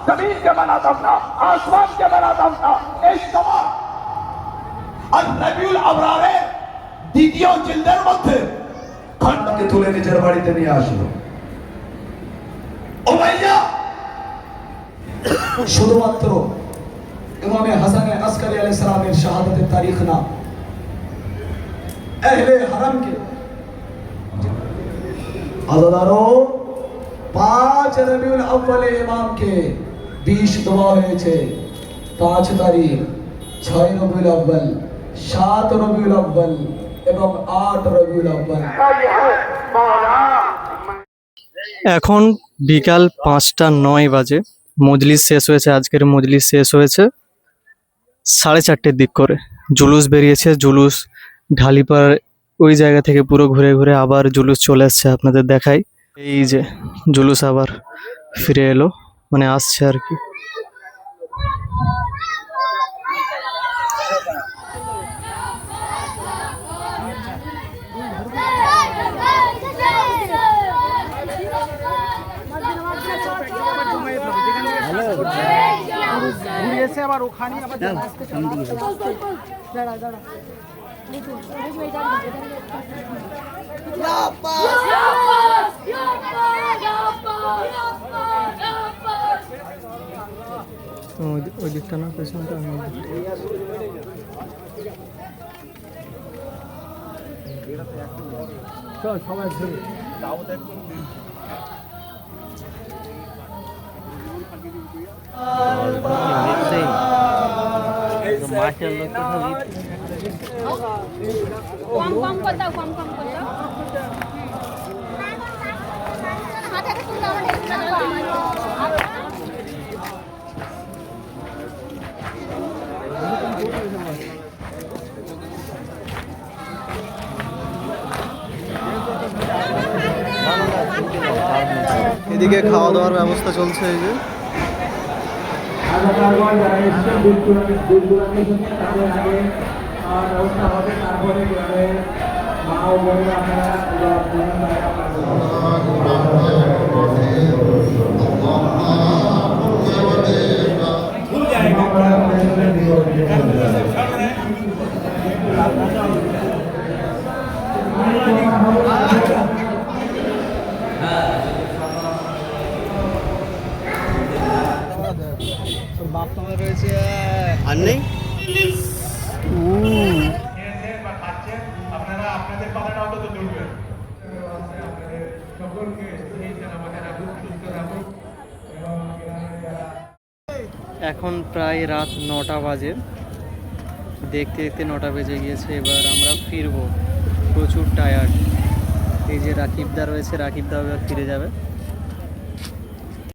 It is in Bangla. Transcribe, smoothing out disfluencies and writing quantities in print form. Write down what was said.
जमीन के बनाता था, आसमान के बनाता था, एक समान আর রবিউল আবরারের দ্বিতীয় জিলদের মধ্যে খণ্ডকে তুলে নিজের বাড়িতে নিয়ে আসলো। উমাইয়া শুধুমাত্র ইমামে হাসান আসকারি আলাইহিস সালামের শাহাদাতের তারিখ না, আহলে হারামকে আজাদারও 5 রবিউল আউয়ালে ইমামকে 20 দেওয়া হয়েছে। 5 তারিখ, 6 রবিউল আউয়াল, 7 রবিউল আউয়াল এবং 8 রবিউল আউয়াল। এখন বিকাল 5:09 বাজে। মজলিস শেষ হয়েছে, আজকের মজলিস শেষ হয়েছে 4:30 দিক করে। জুলুস বেরিয়েছে, জুলুস ঢালিপাড়ার ওই জায়গা থেকে পুরো ঘুরে ঘুরে আবার জুলুস চলে আসছে, আপনাদের দেখাই। এই যে জুলুস আবার ফিরে এলো, মানে আসছে আর কি। আবার ওখানে আবার ওই দিকটা না, পেছনটা সবাই ধরে এদিকে খাওয়া দাওয়ার ব্যবস্থা চলছে। এই যে আর নেই এখন প্রায় রাত 9টা বাজে। দেখতে দেখতে 9টা বেজে গিয়েছে। এবার আমরা ফিরবো, প্রচুর টায়ার্ড। এই যে রাকিবদা রয়েছে, রাকিবদা এবার ফিরে যাবে।